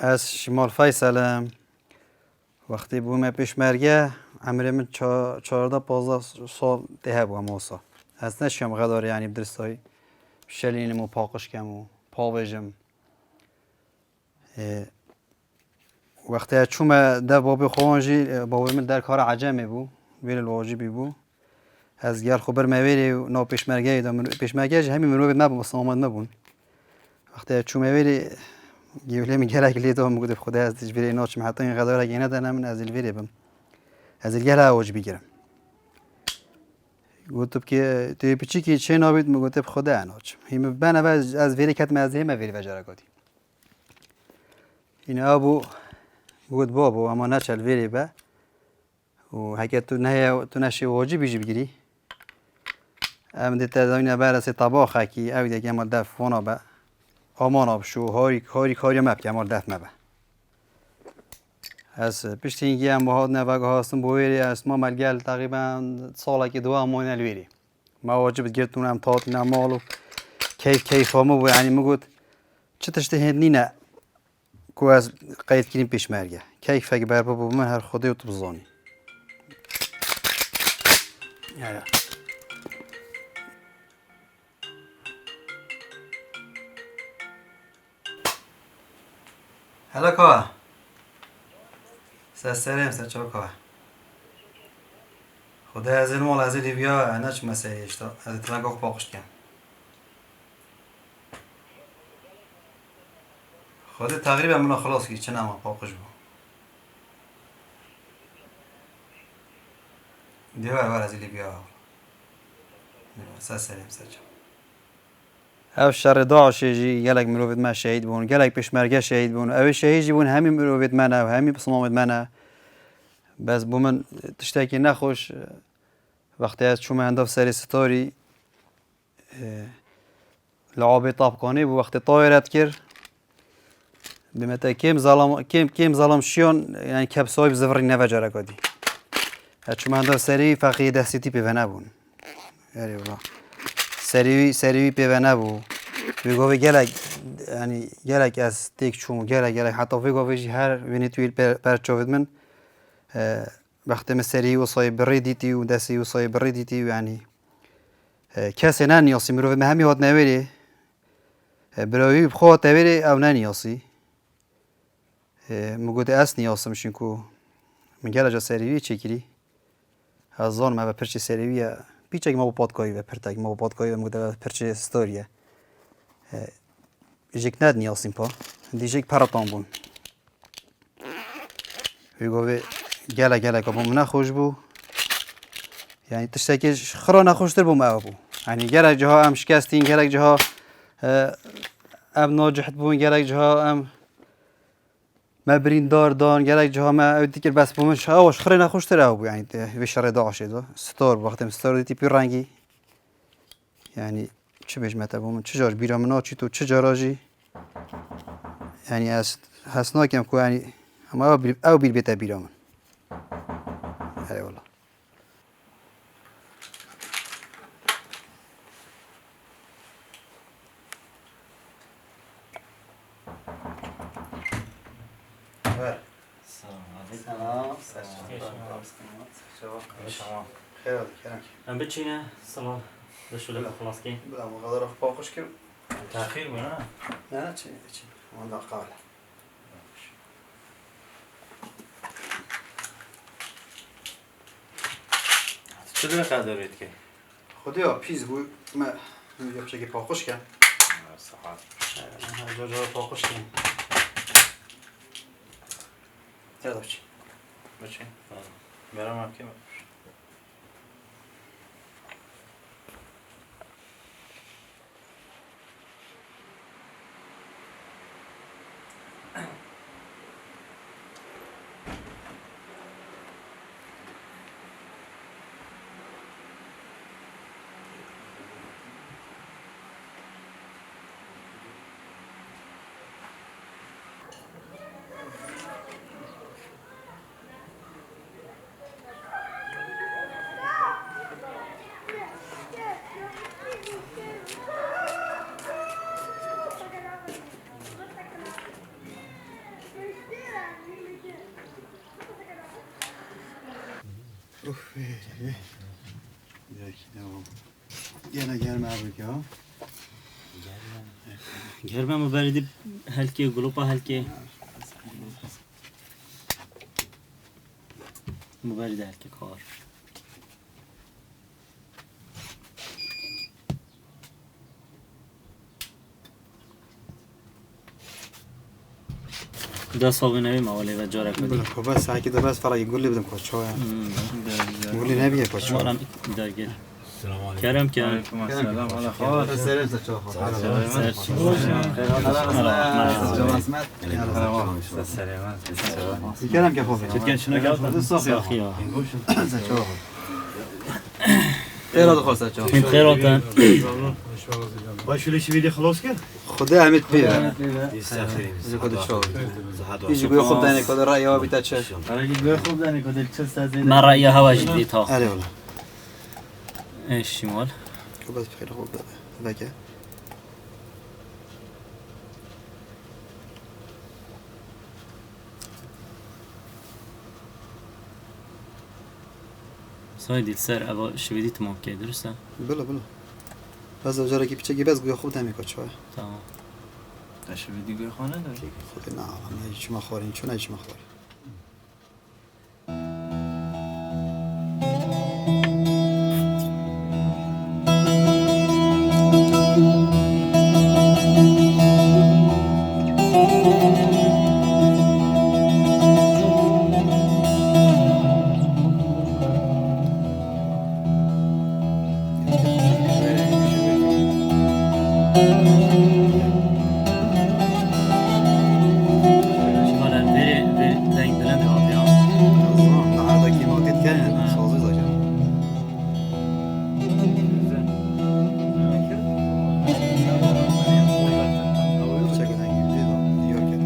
از شمال فیصلم. وقتی بوم پیشمرگه عمر من 14-15 سال ده بودم واسه. از نشیم قدر یعنی بدرسای شلینم و پاکش کم و پاوجم. وقتی چوم ده بابی خوانجی بابی من در کار عجمی بو ویل الواجبی بو. از گل خبر می‌ویری و نا پیشمرگه دام پیشمرگه همین منو بد نبود سامد نبود. وقتی چوم می‌ویری گیوله میگره کلی دام میگه خدا از تجربه ناچم حتی این قدر اگه ندارم من از الویری بم. از الگله اوج بگیرم. گفتم که توی پیچی که چه نابید میگفت خدا ناچم. هم بنابراین از ویری کت مزه ما ویری وجرگادی. این ابو گفت بابا اما نچل ویری با و حکیت تو نشی واجب بیج بگیری. ام دیت داینه بررسی طباخه کی او دیگه مال دف فونا با آمان آب شو هاری مب که مال دف مبه. از پیشتینگی هم باهات نوگه هستم بویری است ما ملگل تقریبا سالی که دو امون الویری. ما واجب گرتونم تاتی نمالو کیف همو یعنی میگفت چه تشته نه کو از قید کنیم پیشمرگه کیف اگه بر بابا من هر خودی تو بزانی. یا هلا کا سرم سر چه کا خدا از این مال از این بیا نچ مسئله اشتا از اطلاع گفت پاکش کن خدا تقریبا من خلاص کی چه نما پاکش بود دیوار بر از این بیا سرم سر چه او شر داعشی گلک مروفت ما شهید بون گلک پیشمرگه شهید بون او شهیدی بون همین مروفت منه و همین بسمامت منه بس بومن تشتکی نخوش وقتی از چوم انداف سری ستاری لعابی طابقانی بو وقتی طایرت کرد بمتا کیم ظلم شیون یعنی کبسای بزفری نوجره کدی از چوم انداف سری فقیه دستی پیو نبون یاری والله سری پیو نبون ویگوی گلک یعنی گلک از تیک چوم گلک حتی ویگویجی هر وینی توی پرچوید من وقتی مسری وصای بریدیتی و دستی وصای بریدیتی یعنی کسی ننیاسی مروه به همی هات نویری برای بخواد نویری او ننیاسی مگوده است نیاسم شنکو من گله جا سریوی چیکری هزار ما به پرچه سریویه پیچه ما با پادکایی و پرتاگ ما با پادکایی و مگوده پرچه استوریه جک ند نیاسیم پا دیجک پرتام بون ویگوه گله که بوم نخوش بو یعنی تشتکی خرا نخوشتر بوم او بو یعنی گله جاها ام شکستین گله جاها ام ناجحت بون گله جاها ام ما برین دان گله جاها ما او دیگر بس بوم شاوش خرا نخوشتر او بو یعنی وی شر داعش دو ستار وقتی ستار دیتی پی رنگی یعنی چه بیش مت بوم چه جار بیرام ناچی تو چه جاراجی یعنی از حسناکم کو یعنی اما او بیت بیرام هی والله سلام خیر کرم ام بچینه سلام بشوله خلاص کی بلا مقدار پاکش کم تأخیر بود نه چی من قبل چه قدرت کی خودیا پیز بود ما یه چیزی پاکش کم صحت جا پاکش کم چی بچین برام هم کی Gene gelme abi ya. گرمه مبردی هلکی گلوپا هلکی مبرد هلکی کار ده صابون نبی موالی و جارک بدی خب بس ساعتی ده بس فرقی گلی بدم کچوه. گلی نبیه کچوه. مارم دارگیر کرم که سلام علی خواهر سرم زچاه خواهر. سرچی کرم که خوبه. چتکن شنو کرد ساخی ها زچاه. ایراد خواست زچاه. این خیراتن باشولیش ویدی خلاص کرد خدا امید بیه. استخریم کد شو. ایجی گوی خوب دانی کد رای ها بیت چه. گوی خوب دانی کدل چه سازی من رأی هوا جدی تا آره ولی. شمال خب بس خیلی خوب داره. بگه. سای دیل سر اوا شویدی تمام که درسته؟ بله بله. بس اجاره کی پیچه کی بس گوی خوب دانی کچوه. تمام تشویدی گوی خانه داری خدا نه من هیچ ما خورین چون هیچ ما خورین. شمال وری دنگ بلند هاتی ها نه هر دکی ما دید کنن سازی داشتم. چه کنن گیری داد دیار کرد.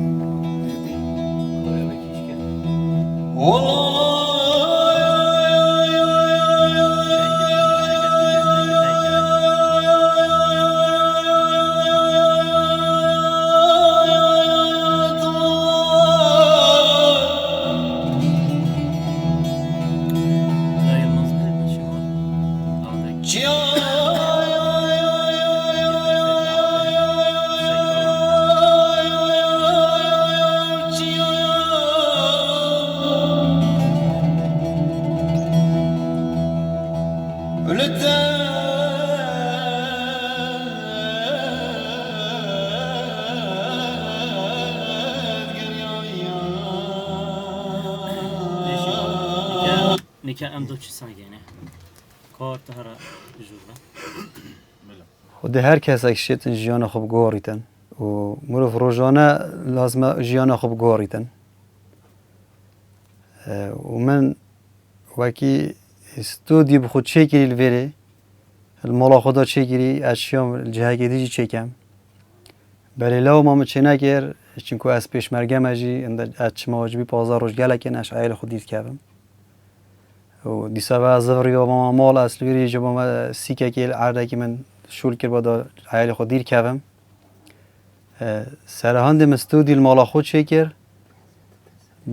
نکه ام دو چی سنگینه کار تهرا جورا خود هر کس اکشیت جیان خوب گوریتن و مروف روزانه لازم جیان خوب گوریتن و من وکی استودی بخود چه کری الویره المالا خدا چه کری اشیام الجهه دیجی چه کم بله لو ما چه نکر چونکو از پیش مرگم اجی اند اچما واجبی پازار روش گلکن اش عیل خود دید کردم و دیسا و زوری و ما مال اصلی ری جب ما سیکه که عرضه که من شول کرد با عیل خود دیر کردم سرهاند مستودی المالا خود چه کرد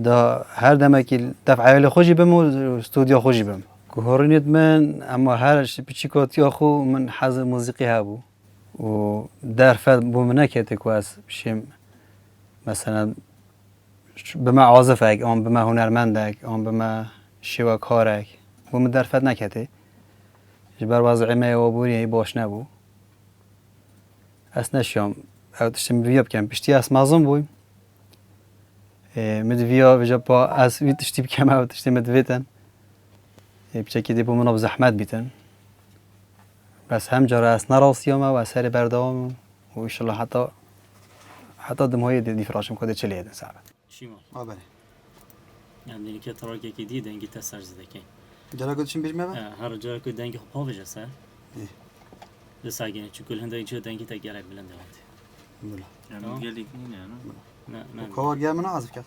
دا هر دمه که دفع عیل خوشی بم و استودیا خوشی بم گهورینید من اما هر پیچی کاتی آخو من حز موسیقی هبو و در فد بومنه که تکواس بشیم مثلا بما عازفک آن بما هنرمندک آن بما شواکارک بوم در فد نکته جبر وضع ما و بوری باش نبو اس نشام او تشتم ویاب کم پشتی اس مازم بویم مد ویا وجا با اس وی تشتی بکم او تشتی مد ویتن بچه دی بومنا بزحمت بیتن بس هم جاره اس نراسیام و اثر بردام و ان شاء الله حتی دمهای دی فراشم کده چلی هدن صعبه شمال آبله یعنی که تراکی که دی دنگی تسر زده که جرا گذاشتیم بیش می‌برد؟ هر جا که دنگی خوب پاویج سر اه. لساگینه چون کل هنده اینجا دنگی تا گرک بلند هاتی بله. یعنی گلی کنی نه نه کار گرم نه عازف کرد.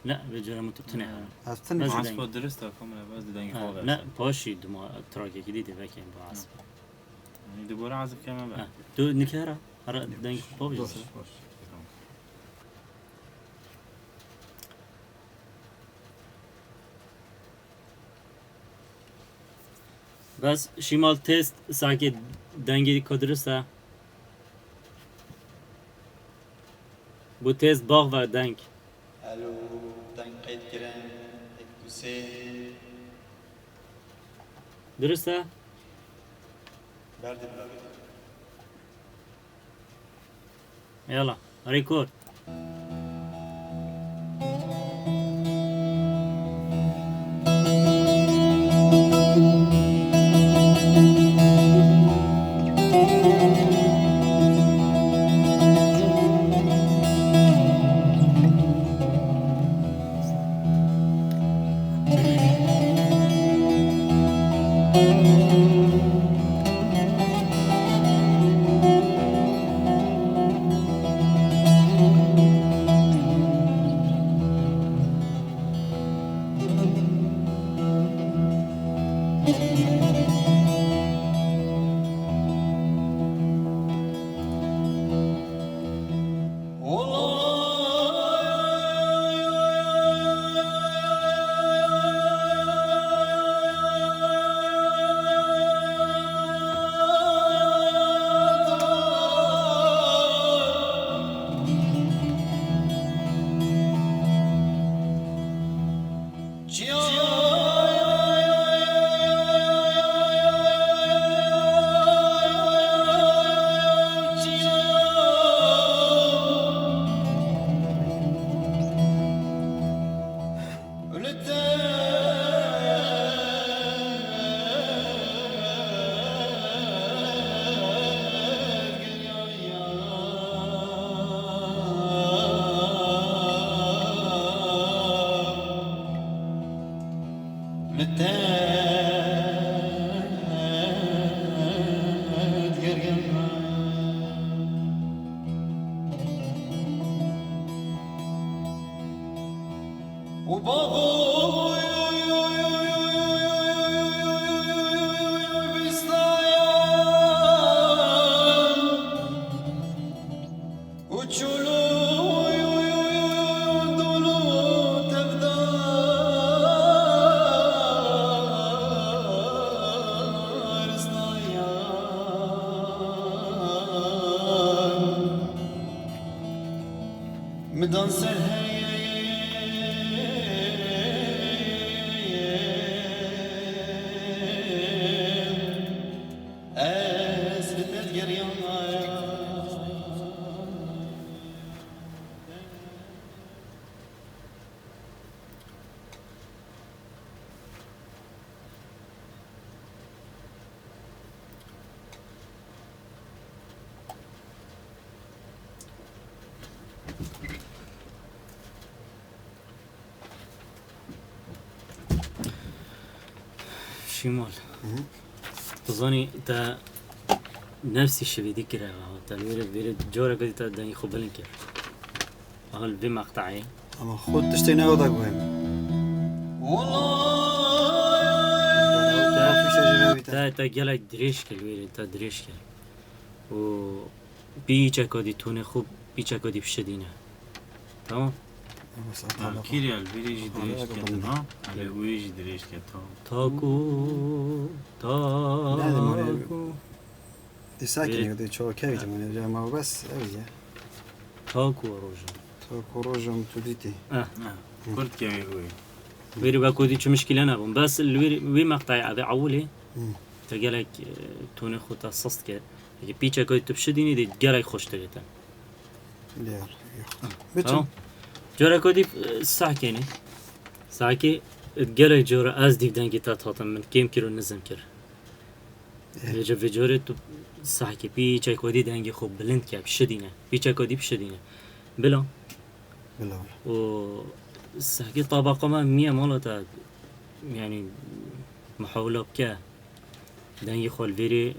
نه به جرم تو تنه از تن بس عصفا درست کاملا باز دنگ خواه نه پاشی دما تراکی که دیده بکن با عصب یعنی دوباره عزف کردم بعد تو نکره هر دنگی خوب پاویج سر بس شمال تست ساكت دنگی کدرسه بو تست باغ و دنگ الو دنگ قید کرن دوسه درسته؟ برده بلاوی يلا ريكورد مدان سر شمال تظني تا نفسي الشيء دي كده تا الويرد جورا كده تا دني خبلن كده هل بمقطعي اما خود تشتي ناودا قوهم تا جلك دريش كل الويرد تا دريش كل و بيچا كادي تونه خوب بيچا كادي بشدينه تمام كيري البيريج دريش كده ها على ويج دريش كده تاكو تاكو دي ساكن دي شو كيف جمال يا ما بس اوي تاكو روجا تاكو روجم توديتي كرت كيف هو ويري باكودي شو مشكلة أنا بون بس الويري وي مقطعي هذا عولي تجلك توني خوتا صصت كده يجي بيتشا كوي تبشديني دي جلك خوش تجتا لير بيتشو جورا كودي ساكيني ساكي جلك جورا از ديك دنجي تاتاتم من كيم كيلو نزم كر يجي في جورا تو ساكي بيتشا كودي دنجي خوب بلند كاب شدينه بيتشا كودي بشدينه بلا بلا و ساكي طبقة ما مية مالتا يعني محاولة بكا دنجي خول فيري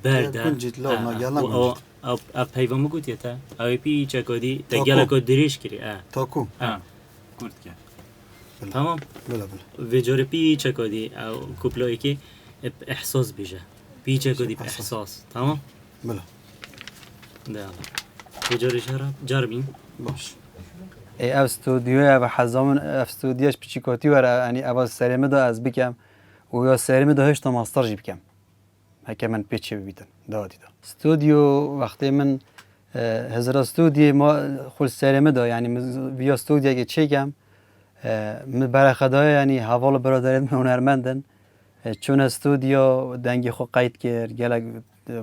برده كنجت لا ما يلا اب هيفا مو تا او بي چکودی تگلا کو دریش کری تاكو كرت كيف تمام بلا في جور بي چکودی او کوپلوی کی احساس بیجه بي چکودی احساس تمام بلا ده في جور جربين باش اي استوديو يا حزامن استوديوش بچيكوتي ورا يعني ابا سلامه دا از بكم و یا سرمی ده هشت تا ماستر جیب کم هکه من پیچه ببیدم دادی دا استودیو وقتی من هزار استودیو ما خود سرمی ده یعنی بیا استودیو که چه کم برای خدای یعنی حوال برادرت من هنرمندن چون استودیو دنگی خو قید کرد گلک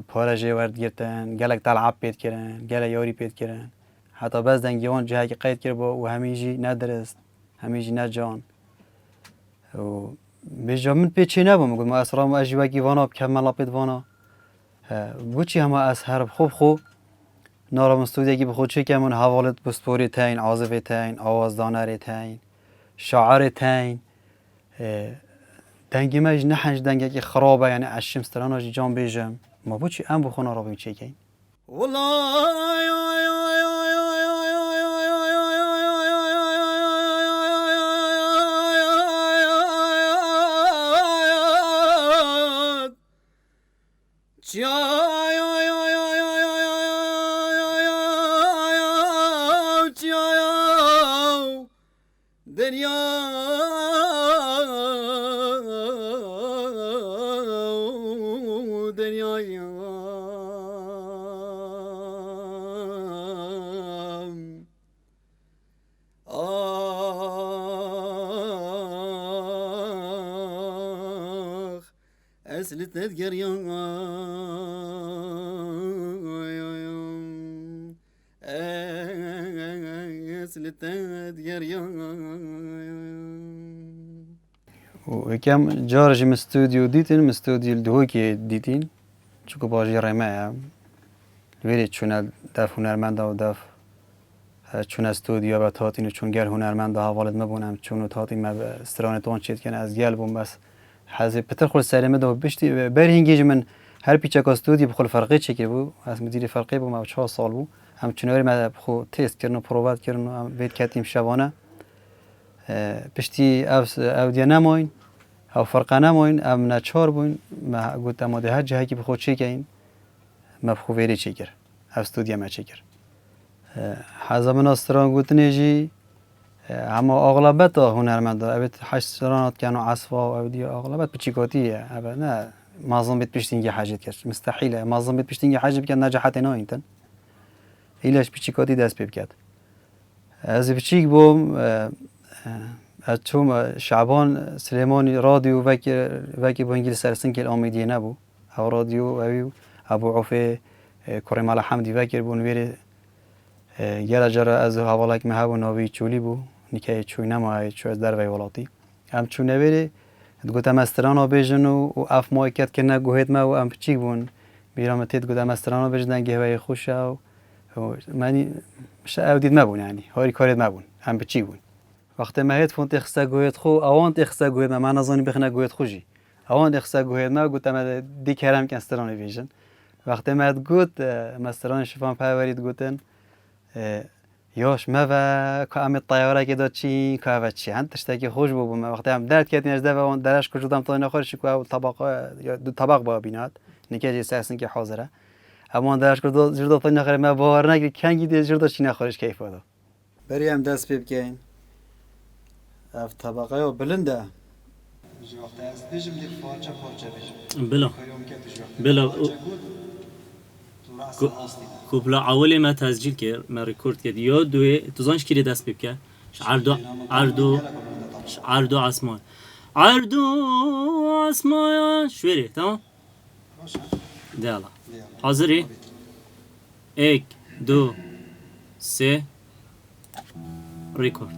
پارجه ورد گرتن گلک تلعب پید کردن گلک یاری پید کردن حتی بعض دنگی اون جایی که قید کرد با و همیجی ندرست همیجی نجان و بیشتر من پیچی نبود میگم ما اسرام اجوایی وانا بکمل پید وانا بچی همه از هر خوب نارم استودیوی بخود چه کمون حوالت بسپوری تاین عازف تاین آوازدانر تاین شاعر تاین دنگی ماج نحنج دنگی که خرابه یعنی اشم ستراناجی جان بیجم ما بچی ام بخونا را بیم چه کین أسلت تذكريان أسلت تذكريان و یکم جارجی مستودیو دیتین مستودیو دهوی که دیتین چون باجی رمه ویری چون دف هنرمند و دف چون استودیو با تاتین و چون گل هنرمند حوالت مبونم چون تاتین ما استرانتون چیت کنه از گل بوم بس حزب پتر خود سرمه دو بشتی برهنگیج من هر پیچک استودیو بخول فرقی چکی بو از مدیر فرقی بو ما 4 سال بو هم چنوری ما خو تست کردن و پرووات کردن و وید کتیم شبانه پشتی او دیگه نماین او فرقه نماین ام نچار بوین ما گفتم ما ده هر جایی که بخود چی کین ما بخو ویری چی کرد استودیو ما چی کرد حزب ناستران گفتنیجی اما اغلبیت هنرمند ابد 8 سالات كانوا عصفا او دي اغلبیت بچیکاتیه ابد نه معظم بیت پشتینگی حاجت کرد مستحیله معظم بیت پشتینگی حاجت بکن نجاحت نه اینتن ایلاش بچیکاتی دست بکرد از بچیک بوم اتوم شعبان سليماني راديو وکی با انگلیس سرسن که امیدیه نبو او رادیو او ابو عوفه کریم حمدی وکر بون ویری گل جرا از حوالک مه و نوی چولی بو نکه چوی نمای چو از در وی ولاتی هم چون نویری گفتم استرانو بیجن و اف مای کت که نگوهید ما و ام چی بون بیرام تید گفتم استرانو بیجن گهوی خوش و منی شاید دید مبون یعنی هاری کارید مبون هم چی بون وقتی ما هیت فونت اخسا گوید خو اوان اخسا گوید ما نزانی بخنه گوید خوشی اوان اخسا گوید ما گفتم دی کرم که استرانو بیجن وقتی ما گفت مستران شفان پاورید گفتن یاش ما و کام الطیاره که داد چی که چی هن تشتکی خوش بودم وقتی هم درد کردین از دو اون درش کجودم تا نخورش کو طبق یا دو طبق با بینات نکه اساسن که حاضره اما درش کجود جرد تا نخور ما باور نگی کنگی دی جرد چی نخورش کیف بود بری هم دست بکین اف طبقه و بلنده بلا کوبلا اولی ما تسجیل کرد ما رکورد کرد یا دوی تو زانش کلی دست بکن عردو عسمان شویره تمام دیالا حاضری 1 2 3 رکورد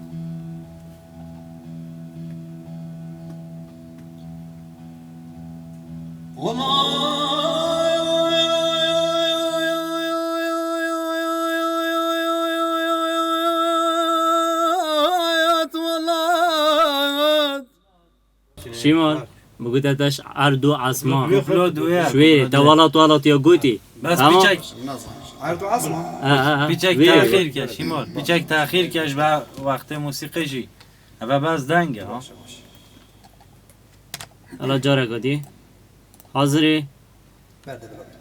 شیمان بگوید اتش عردو عسمان شوی توالات یا گویی بس بیچک عردو عصمان بیچک تأخیر کش شیمان بیچک تأخیر کش و وقت موسیقی جی و بس دنگه ها حالا جاره گودی حاضری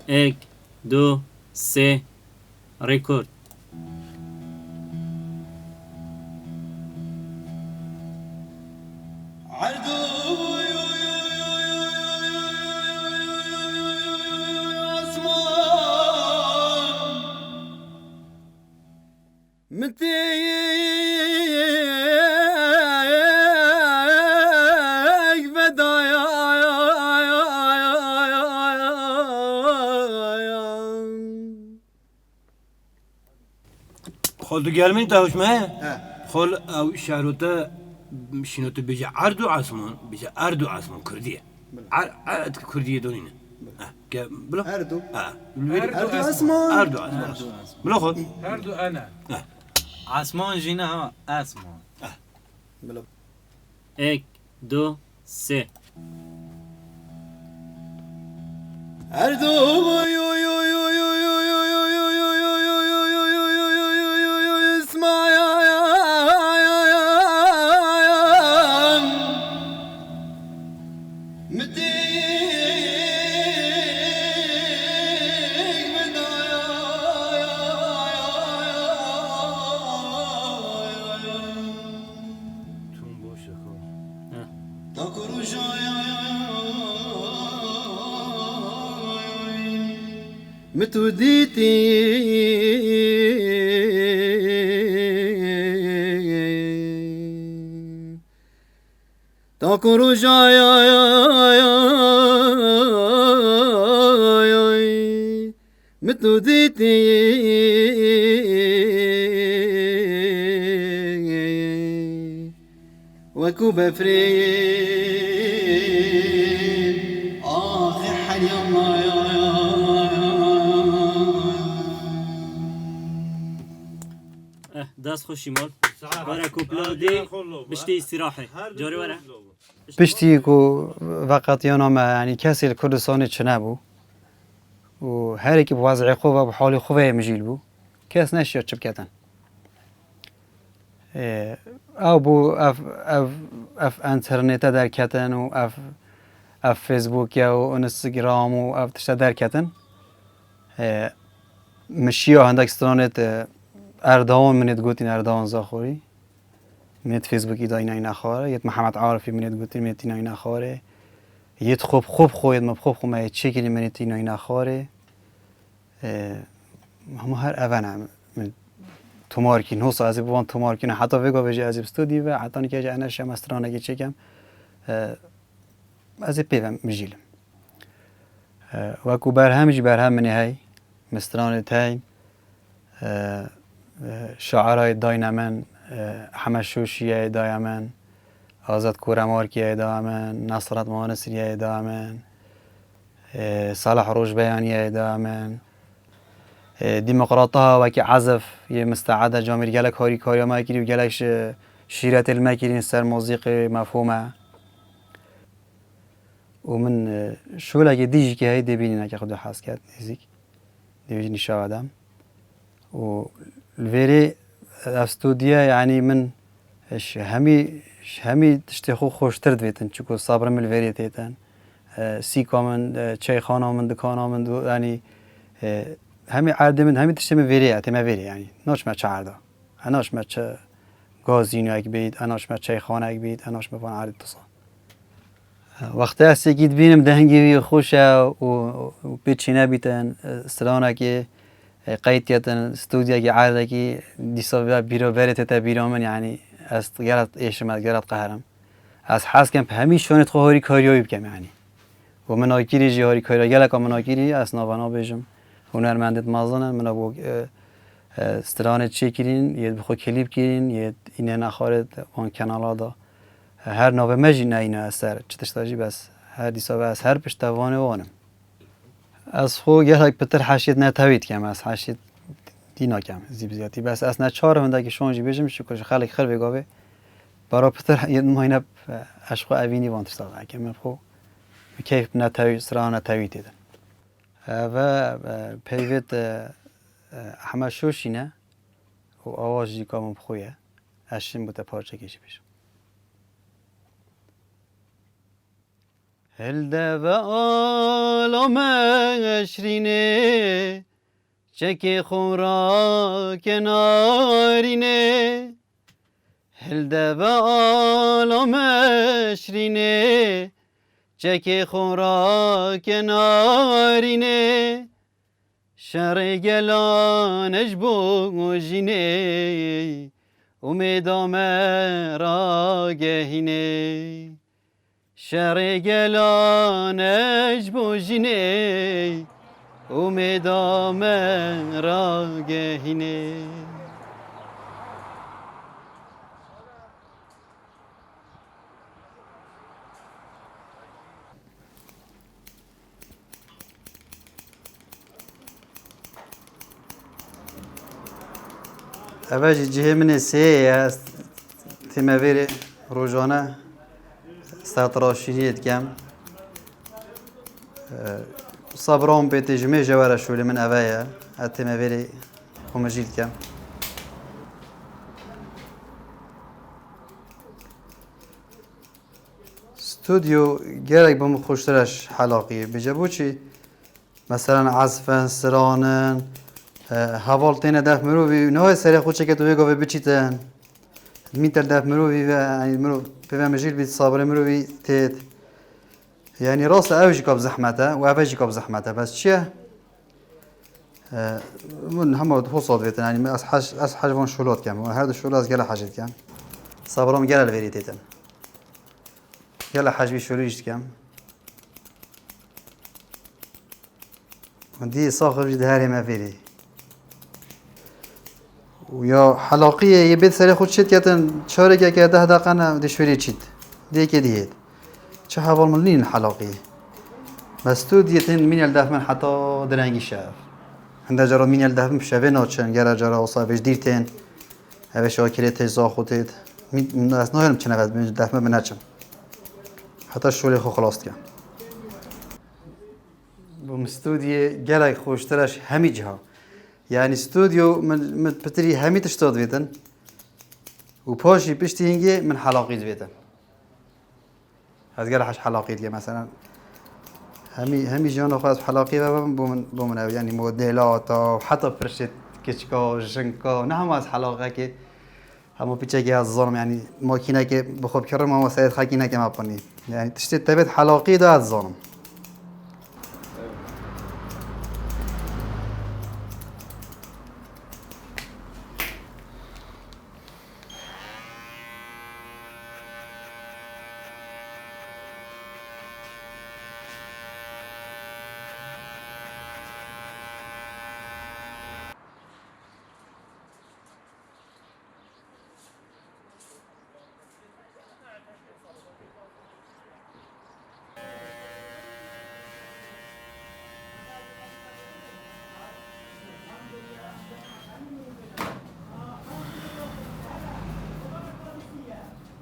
1 2 3 رکورد عردو خود گرمین تاوش مه ها خال او شهرتا شنوت بيجي عرض عثمان بيجي عرض عثمان كردية عرض كردية دونينا بلا اردو اردو اسمان عرض عثمان بلا خود هردو انا عثمان جينا ها اسمان بلا یک دو سه اردو اسمع تون باشه متوديتي تاكو جاي متوديتي وكو بفري آخي حالي دست خوشی مال برای کوپلا دی بشتی استراحه جاری وره پشتی کو وقت یانم یعنی کسی کردستان چه نبود و هر کی بوضع خوب و بحال خوبه مجیل بود کس نشید چه بکتن او بو اف انترنت در کتن و اف فیسبوک یا و اینستاگرام و اف تشت در کتن مشیا هندک استرانت اردوان منت گوتین اردوان زاخوری منت فیسبوکی داینا اینا خاره یت محمد عارفی منت گوتین منت اینا خاره یت خوب خوید ما خوب ما چه کلی منت اینا خاره هم هر اون تومارکی نوسا از بوان تومارکی نه حتی وگا بجی از استودی و حتی نکه جا انش هم استرانه که چکم از پیوم مجیلم وکو برهم منی های مسترانه تای شعرهای داینمن حمشوشیه دایمن آزاد کورمارکیه دایمن نصرت مانسریه دایمن صالح روش بیانیه دایمن ديمقراطها وكي عزف مستعدة جامير جالك هاري كاريا ما كيري وجالكش شيرة الماكيرين سر موسيقى مفهومة ومن شو لقي ديجي كي هاي دبيني نكا خدو حاس كات نزيك ديجي نشاهدام والفيري استوديا يعني من همي تشتخو خوش ترد بيتن چوكو صابر من الفيري تيتن سيكا من چای خانا من دكانا من دو يعني همي عرض من همي تشتم ویری اتم ویری یعنی ناش ما چاردا اناش ما چه گازینو اگ بید اناش ما چای خانه اگ بید اناش ما عرض تصا وقتی است گید بینم دهنگی خوشه و پیچینه بیتن سلانه که قیتیتن استودیا که عرضه که دیسا بیرو برت تا بیرو من یعنی است گرت ایشم گرت قهرم از حس کم همین شونت خواری کاریوی بکم یعنی و من آگیری جهاری کاری گله که من آگیری از نوبنا بیشم هنرمندت مازنن من ابو استرانه چی کردین یه بخو کلیپ کردین یه اینه نخارد آن کانالا دا هر نوع مجی نه اینه اثر چتشتاجی بس هر دیسا بس هر پشتوانه وانم از خو گله پتر حشیت نتوید کم از حشیت دینا کم زیادی بس از نه چهار هنده که شونجی بیشم شکرش خالی خیر بگاوه برای پتر یه ماینه عشق اوینی وانتر ساده که من خو کیف نتوید سرانه نتوید دیدن و پیوت حمشوشینه و آوازی کامم بخویه اشیم بوده پارچه کشی بشم هلده و آلام اشرینه چکی خورا کنارینه هلده و آلام اشرینه چکی خورا کنارینه شر گلانش بوجینه امیدام را گهینه شر گلانش بوجینه امیدام را گهینه اوه جهه من سه است تیمویر روزانه سرطراشینیت کم صبرام به تجمع جوار شولی من اوه تیمویر همجیل کم استودیو گرک بهم خوشترش حلاقی بجبو چی مثلا عزفن سرانن هوالتين داف مروي نهاية سريع خوش كده ويجوا في بتشيتن ميتر داف مروي يعني مرو في مجيل بيت صابر مروي تيت يعني راسه أوجي كاب زحمته وأوجي كاب زحمته بس شيء من هم هو صاد بيتن يعني أس حاجة فون شولات كم وهذا الشولات قال حاجة كم صابرهم قال الفيري تيتن قال حاجة بيشوليش كم ودي صاخب جد هاري ما فيري ويا حلاقية يبيت سري خود شد كاتن شارك كده دقنا دشوري شد دي كده چه حوال ملين حلاقية بس تو ديتن مين يلدف من حتى درنگي شاف هنده جرا مين يلدف من شافه ناچن گره جرا اصابش دیرتن اوه شاکره تجزا خودت من از نهارم چنه وز من دفمه بنچم حتی شولی خو خلاص کم بوم استودیو گله خوشترش همه جها يعني استوديو من بتري همي تشتغل بيتن وباشي بشتي هنجي من حلاقيت بيتن هذا قال حش حلاقيت مثلا همي جانا خاص حلاقي بومن يعني موديلات وحتى برشت كشكا جنكا نعم از حلاقه كي هم بيتشي از ظلم يعني ماكينه كي بخوب كرم ما سيد خاكينه كي ما بني يعني تشتي تبت حلاقي ده از ظلم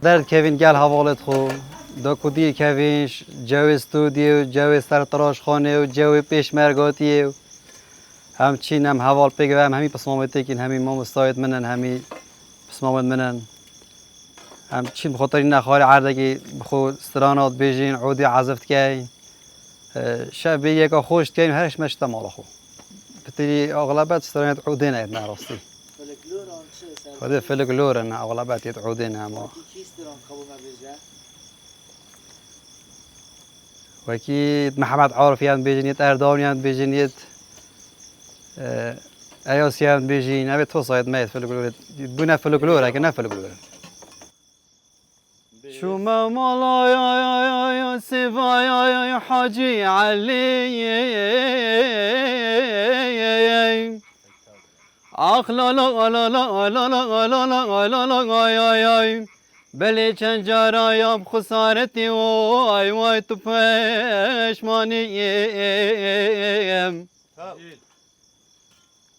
در کوین گل حوالت خو دا کدی کوینش جو استودیو جو سرطراش خانه و جو پیشمرگاتیه همچین هم حوال پیگه هم همی پسمامت کن همی ما مستعد منن همی پسمامت منن همچین بخاطر این نخوار عردگی بخو استرانات بیجین عودی عزفت که شب یکا خوشت که هرش مشتا مالا خو بتری اغلبت استرانات عودی نه نراستی هذا فلكلور أنا أغلبات يتعودين هم وأكيد محمد عارف يعني بيجين أردوان يعني بيجين أياس يعني بيجين أبي توصيد ميت فلكلور بنا فلكلور لكن فلكلور شو ما مالا يا سيفا يا حاجي علي آخ لا لا لا لا لا لا لا لا لا لا آی آی بله چند جرایم خسارتی وای وای تو پشمانیم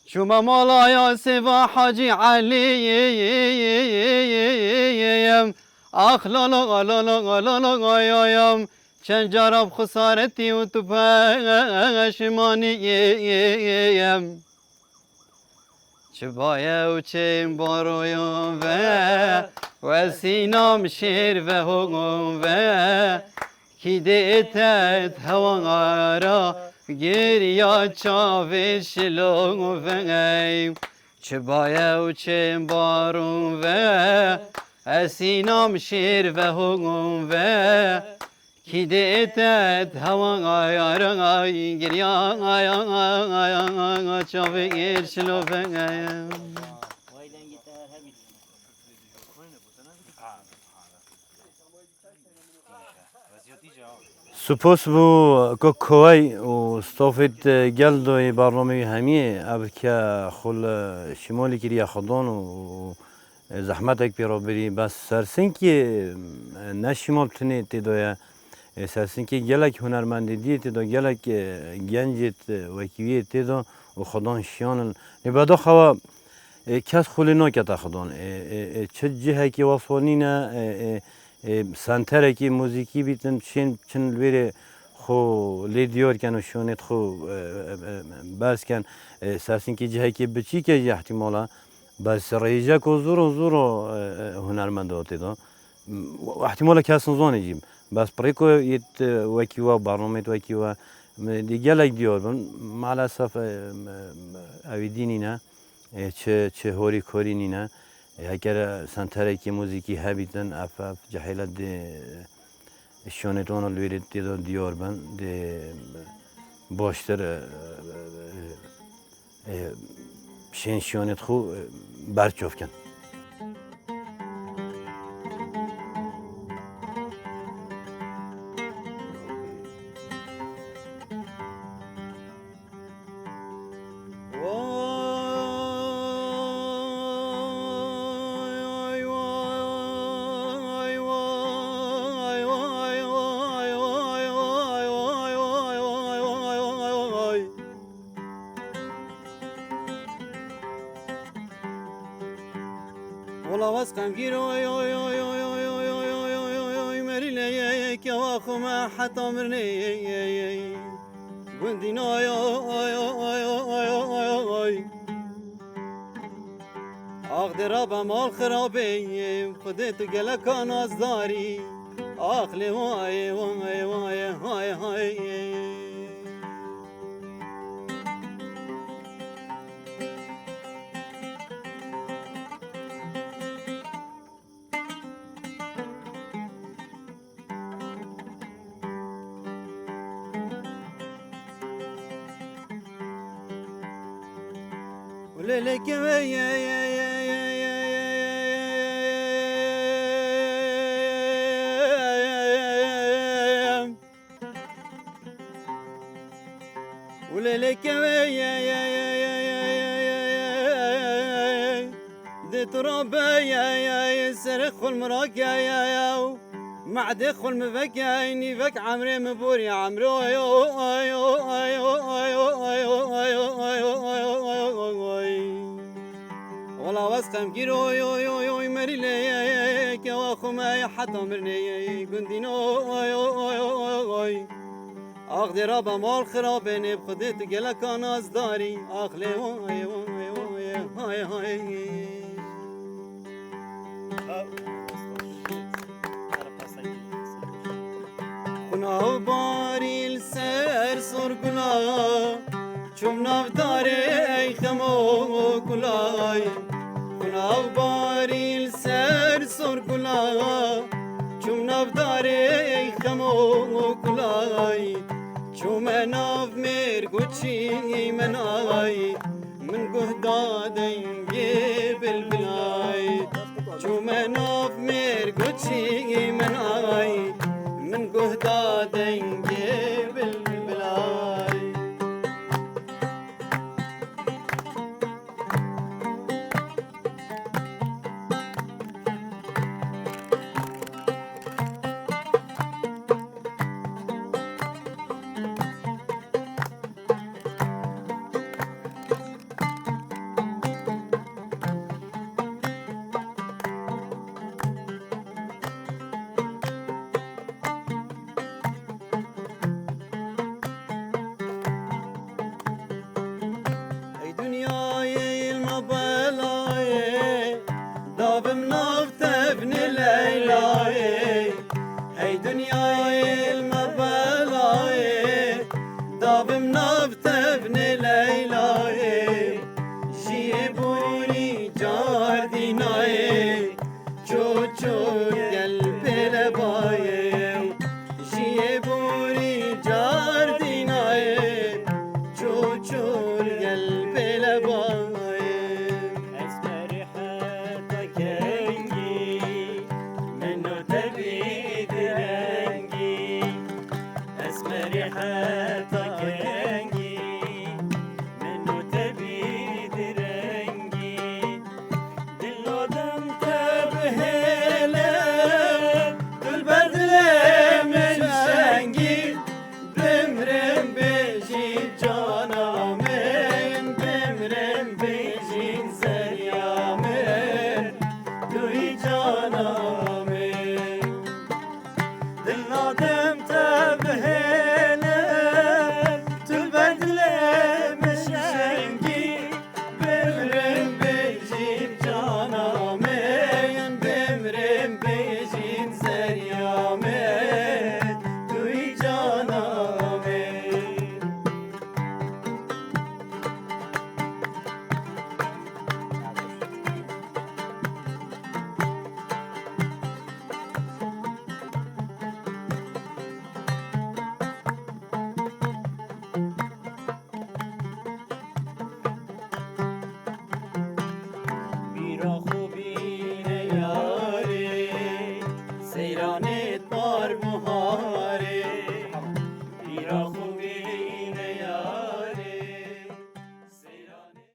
شما مالا یا سوا حاجی علیم آخ لا لا لا لا لا لا آیم چند جراب خسارتی و تو پشمانیم چه باید و چه بارویم و سینام شیر و هنگم کی دیتت هوا را گریا چاوی شلوم چه باید و چه بارویم سینام شیر و هنگم کی دیتت هوا را گریا چاوی شلوم سپاس بو که کوی و استافت گلدوی برنامه همیه اب که خل شمالی کریه خدان و زحمت اک پیرا بری بس سرسن که نشمال تنه تدویا سرسن که گلک هنرمندی دی تدو گلک گنجت وکیوی تدو و خدان شیانن نبادا خوا کس خولی نکت خدان چه جهه کی وصلینه سنتره کی موزیکی بیتن چن الویره خو لیدیور کن و شونت خو بس کن ساسین کی جهه کی بچی که احتمالا بس ریجا کو زور هنرمند هاتی دا احتمالا کس نزانی جیم بس پریکو یت وکیوا برنامه وکیوا دیگه لگ دیار بن مالاسف اویدینی نه چه هوری کوری نه اگر سنتره کی موزیکی هبیتن اف جهیلت شونتون الویرت دیار بن دی باشتر شونت خو برچوف کن والله واسقم جيرو مري ليك يا واخو ما حتى مرني قندينا اقدر ابا مال خرابي خديت قلك ناس داري اخلي واي واي واي هاي هاي وليلك وليلك دي ترابي يا سرخ المراك يا مع دخل مفكيني فك عمري مبور يا عمرو والله واسقم جيرو مري ليك يا واخو ما حتى مرني قندينو اقدر ابا مال خرابني بخدت قلك ناس داري اخلي واي واي واي هاي هاي كنا باري السر صور كنا شوفنا بداري خمو كلاي كنا باري السر صور كنا شوفنا بداري خمو كلاي شو مناف ميرقوتشي مناي من قهدادين جيب البلاي